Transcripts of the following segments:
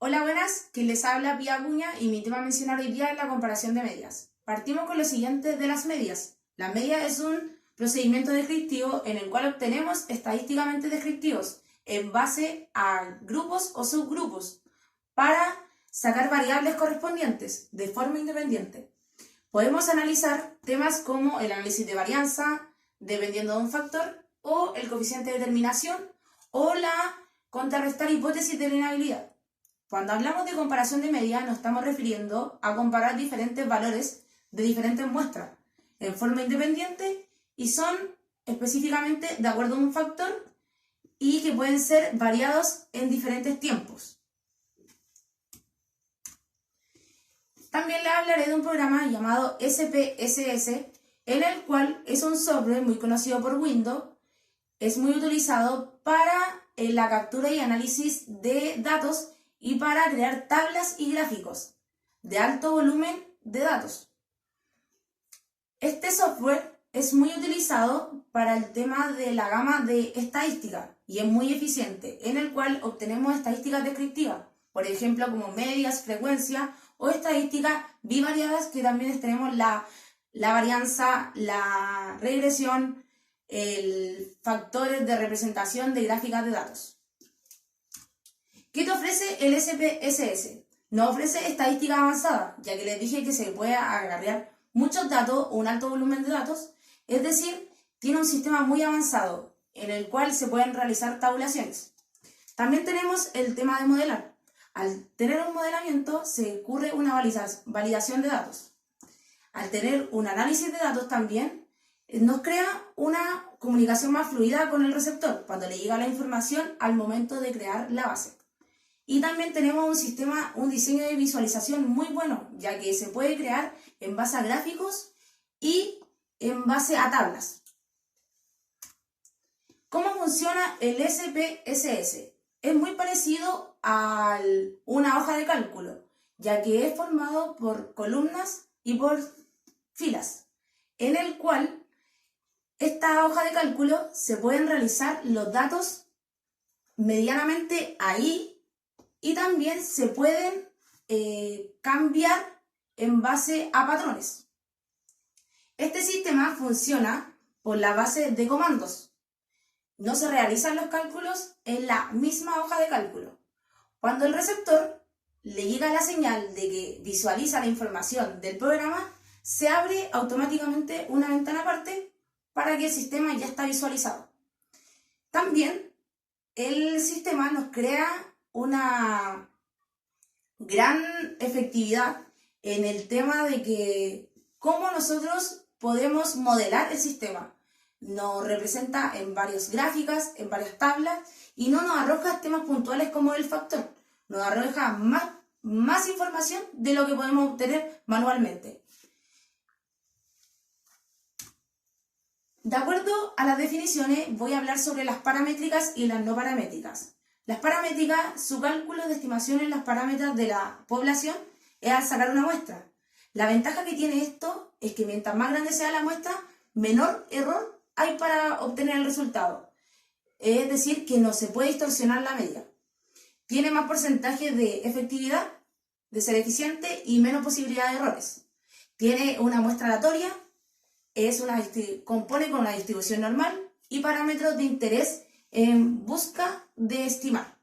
Hola, buenas, quien les habla Pía Acuña y mi tema a mencionar hoy día es la comparación de medias. Partimos con lo siguiente de las medias. La media es un procedimiento descriptivo en el cual obtenemos estadísticamente descriptivos en base a grupos o subgrupos para sacar variables correspondientes de forma independiente. Podemos analizar temas como el análisis de varianza, dependiendo de un factor, o el coeficiente de determinación, o la contrarrestar hipótesis de linealidad. Cuando hablamos de comparación de media, nos estamos refiriendo a comparar diferentes valores de diferentes muestras en forma independiente y son específicamente de acuerdo a un factor y que pueden ser variados en diferentes tiempos. También les hablaré de un programa llamado SPSS, en el cual es un software muy conocido por Windows, es muy utilizado para la captura y análisis de datos y para crear tablas y gráficos de alto volumen de datos. Este software es muy utilizado para el tema de la gama de estadística y es muy eficiente, en el cual obtenemos estadísticas descriptivas, por ejemplo como medias, frecuencia o estadísticas bivariadas, que también tenemos la varianza, la regresión, factores de representación de gráficas de datos. ¿Qué te ofrece el SPSS? Nos ofrece estadística avanzada, ya que les dije que se puede agarrar muchos datos o un alto volumen de datos, es decir, tiene un sistema muy avanzado en el cual se pueden realizar tabulaciones. También tenemos el tema de modelar. Al tener un modelamiento se ocurre una validación de datos. Al tener un análisis de datos también nos crea una comunicación más fluida con el receptor cuando le llega la información al momento de crear la base. Y también tenemos un diseño de visualización muy bueno, ya que se puede crear en base a gráficos y en base a tablas. ¿Cómo funciona el SPSS? Es muy parecido a una hoja de cálculo, ya que es formado por columnas y por filas, en el cual esta hoja de cálculo se pueden realizar los datos medianamente ahí y también se pueden cambiar en base a patrones. Este sistema funciona por la base de comandos. No se realizan los cálculos en la misma hoja de cálculo. Cuando el receptor le llega la señal de que visualiza la información del programa, se abre automáticamente una ventana aparte para que el sistema ya está visualizado. También el sistema nos crea una gran efectividad en el tema de que cómo nosotros podemos modelar el sistema. Nos representa en varias gráficas, en varias tablas y no nos arroja temas puntuales como el factor. Nos arroja más información de lo que podemos obtener manualmente. De acuerdo a las definiciones, voy a hablar sobre las paramétricas y las no paramétricas. Las paramétricas, su cálculo de estimación en las parámetros de la población es al sacar una muestra. La ventaja que tiene esto es que mientras más grande sea la muestra, menor error hay para obtener el resultado. Es decir, que no se puede distorsionar la media. Tiene más porcentaje de efectividad, de ser eficiente y menos posibilidad de errores. Tiene una muestra aleatoria, compone con una distribución normal y parámetros de interés en busca de estimar.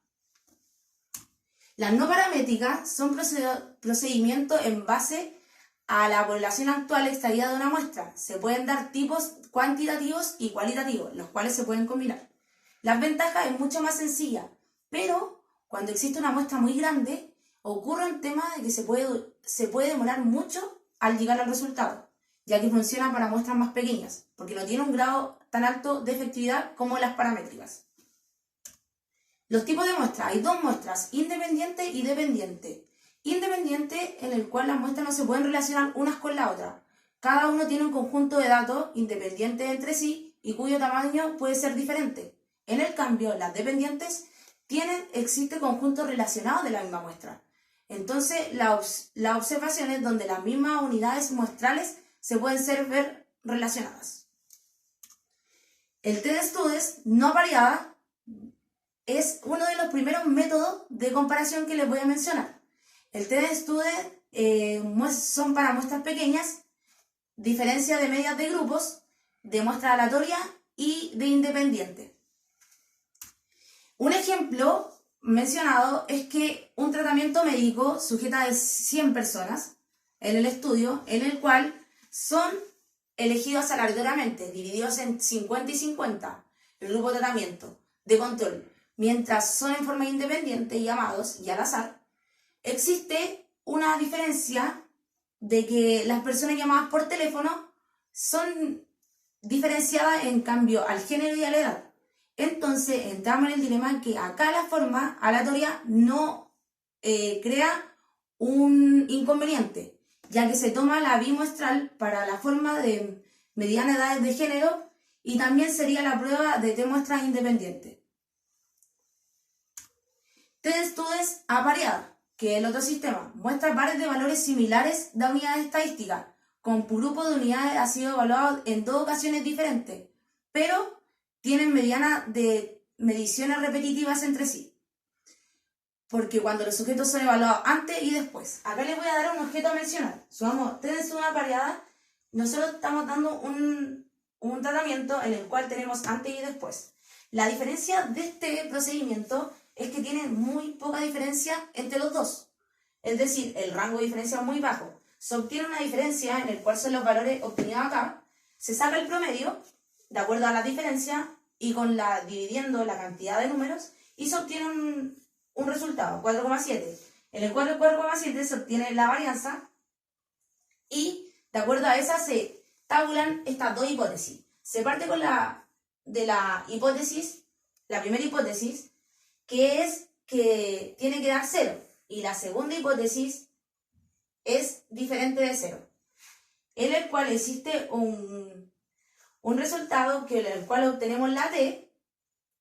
Las no paramétricas son procedimientos en base a la población actual extraída de una muestra. Se pueden dar tipos cuantitativos y cualitativos, los cuales se pueden combinar. Las ventajas es mucho más sencilla, pero cuando existe una muestra muy grande, ocurre un tema de que se puede demorar mucho al llegar al resultado, ya que funciona para muestras más pequeñas, porque no tiene un grado tan alto de efectividad como las paramétricas. Los tipos de muestras. Hay dos muestras, independiente y dependiente. Independiente, en el cual las muestras no se pueden relacionar unas con la otra. Cada uno tiene un conjunto de datos independientes entre sí y cuyo tamaño puede ser diferente. En el cambio, las dependientes existen conjuntos relacionados de la misma muestra. Entonces, las observaciones donde las mismas unidades muestrales se pueden ver relacionadas. El t-de-studies no variada es uno de los primeros métodos de comparación que les voy a mencionar. El t-student son para muestras pequeñas, diferencia de medias de grupos, de muestra aleatoria y de independiente. Un ejemplo mencionado es que un tratamiento médico sujeta a 100 personas en el estudio, en el cual son elegidos aleatoriamente, divididos en 50 y 50, el grupo de tratamiento de control, mientras son en forma independiente y llamados y al azar. Existe una diferencia de que las personas llamadas por teléfono son diferenciadas en cambio al género y a la edad. Entonces entramos en el dilema que acá la forma aleatoria no crea un inconveniente, ya que se toma la bimuestral para la forma de mediana edad de género y también sería la prueba de t-muestras independientes. T-students apareada, que es el otro sistema, muestra pares de valores similares de unidades estadísticas, con grupo de unidades ha sido evaluado en 2 ocasiones diferentes, pero tienen mediana de mediciones repetitivas entre sí, porque cuando los sujetos son evaluados antes y después. Acá les voy a dar un objeto a mencionar. Supongamos, tenemos una pareada, nosotros estamos dando un tratamiento en el cual tenemos antes y después. La diferencia de este procedimiento es que tiene muy poca diferencia entre los dos. Es decir, el rango de diferencia es muy bajo. Se obtiene una diferencia en el cual son los valores obtenidos acá, se saca el promedio de acuerdo a la diferencia y dividiendo la cantidad de números y se obtiene un resultado, 4,7. En el 4,7 se obtiene la varianza y de acuerdo a esa se tabulan estas 2 hipótesis. Se parte de la hipótesis, la primera hipótesis, que es que tiene que dar 0, y la segunda hipótesis es diferente de 0, en el cual existe un resultado en el cual obtenemos la t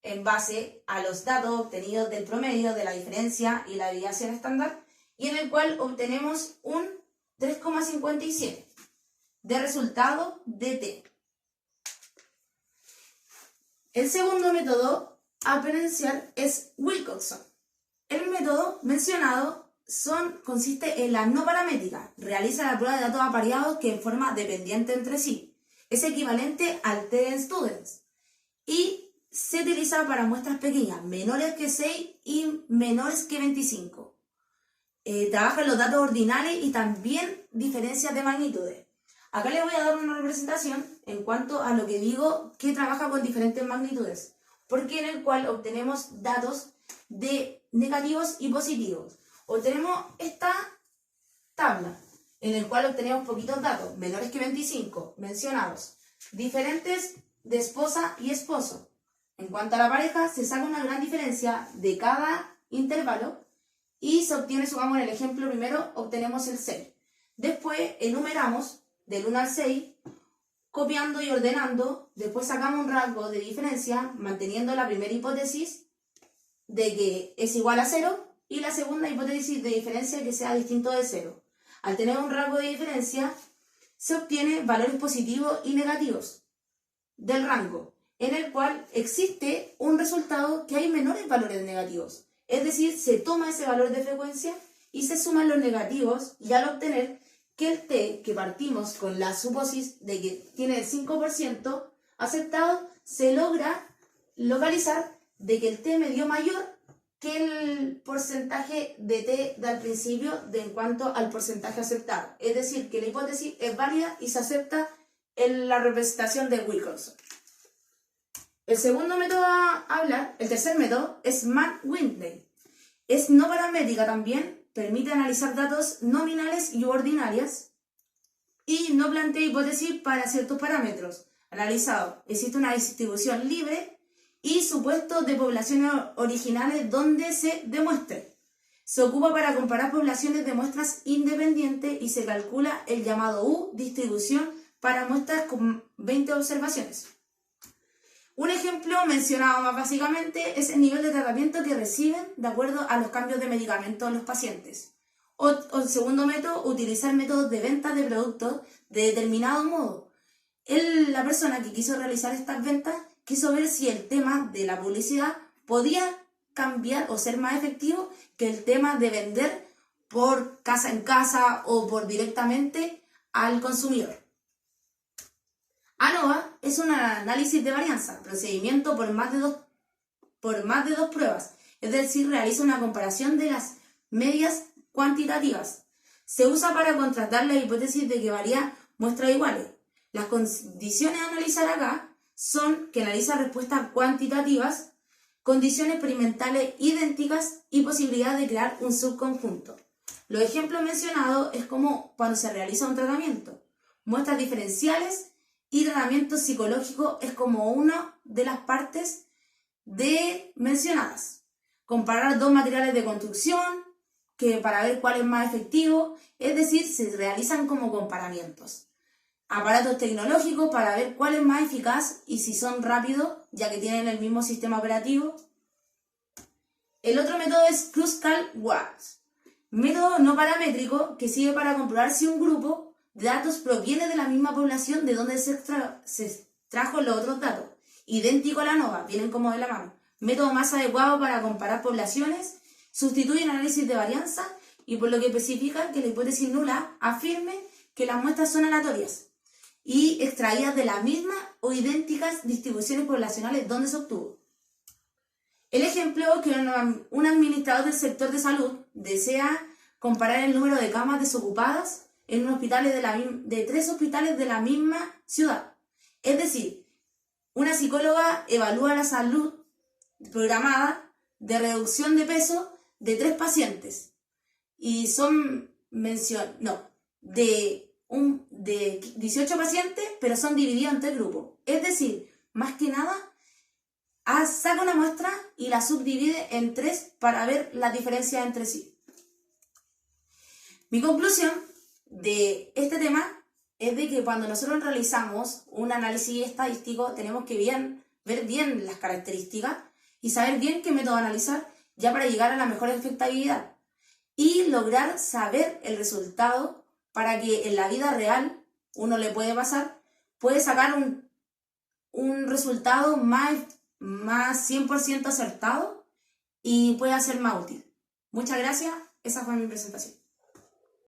en base a los datos obtenidos del promedio, de la diferencia y la desviación estándar, y en el cual obtenemos un 3,57 de resultado de t. El segundo método a apreciar es Wilcoxon. El método mencionado consiste en la no paramétrica. Realiza la prueba de datos apareados que en forma dependiente entre sí. Es equivalente al t-students y se utiliza para muestras pequeñas, menores que 6 y menores que 25. Trabaja en los datos ordinales y también diferencias de magnitudes. Acá les voy a dar una representación en cuanto a lo que digo que trabaja con diferentes magnitudes, porque en el cual obtenemos datos de negativos y positivos. Obtenemos esta tabla en el cual obtenemos poquitos datos, menores que 25, mencionados, diferentes de esposa y esposo. En cuanto a la pareja, se saca una gran diferencia de cada intervalo y se obtiene, supongamos en el ejemplo primero, obtenemos el 6. Después enumeramos del 1 al 6, copiando y ordenando, después sacamos un rango de diferencia, manteniendo la primera hipótesis de que es igual a 0 y la segunda hipótesis de diferencia que sea distinto de 0. Al tener un rango de diferencia, se obtiene valores positivos y negativos del rango, en el cual existe un resultado que hay menores valores negativos. Es decir, se toma ese valor de frecuencia y se suman los negativos, y al obtener que el t, que partimos con la suposis de que tiene el 5% aceptado, se logra localizar de que el t me dio mayor que el porcentaje de t del principio en cuanto al porcentaje aceptado. Es decir, que la hipótesis es válida y se acepta en la representación de Wilcoxon. El segundo método a hablar, el tercer método, es Mann-Whitney. Es no paramétrica también, permite analizar datos nominales y ordinarias y no plantea hipótesis para ciertos parámetros. Analizado, existe una distribución libre y supuestos de poblaciones originales donde se demuestre. Se ocupa para comparar poblaciones de muestras independientes y se calcula el llamado U, distribución para muestras con 20 observaciones. Un ejemplo mencionado más básicamente es el nivel de tratamiento que reciben de acuerdo a los cambios de medicamentos en los pacientes. O el segundo método, utilizar métodos de venta de productos de determinado modo. La persona que quiso realizar estas ventas quiso ver si el tema de la publicidad podía cambiar o ser más efectivo que el tema de vender por casa en casa o por directamente al consumidor. ANOVA es un análisis de varianza, procedimiento por más de dos pruebas, es decir, realiza una comparación de las medias cuantitativas. Se usa para contrastar la hipótesis de que varía muestras iguales. Las condiciones a analizar acá son que analiza respuestas cuantitativas, condiciones experimentales idénticas y posibilidad de crear un subconjunto. Los ejemplos mencionados es como cuando se realiza un tratamiento. Muestras diferenciales y tratamiento psicológico es como una de las partes mencionadas. Comparar dos materiales de construcción para ver cuál es más efectivo, es decir, se realizan como comparamientos. Aparatos tecnológicos para ver cuál es más eficaz y si son rápidos, ya que tienen el mismo sistema operativo. El otro método es Kruskal-Walsh, método no paramétrico que sirve para comprobar si un grupo de datos proviene de la misma población de donde se extrajo los otros datos. Idéntico a la ANOVA, vienen como de la mano. Método más adecuado para comparar poblaciones, sustituye el análisis de varianza y por lo que especifica que la hipótesis nula afirme que las muestras son aleatorias y extraídas de la misma o idénticas distribuciones poblacionales donde se obtuvo. El ejemplo es que un administrador del sector de salud desea comparar el número de camas desocupadas en de 3 hospitales de la misma ciudad. Es decir, una psicóloga evalúa la salud programada de reducción de peso de 3 pacientes y son de 18 pacientes, pero son divididos en 3 grupos. Es decir, más que nada, saca una muestra y la subdivide en 3 para ver las diferencias entre sí. Mi conclusión de este tema es de que cuando nosotros realizamos un análisis estadístico tenemos que ver bien las características y saber bien qué método analizar ya para llegar a la mejor efectividad y lograr saber el resultado para que en la vida real uno le puede sacar un resultado más 100% acertado y puede ser más útil. Muchas gracias, esa fue mi presentación.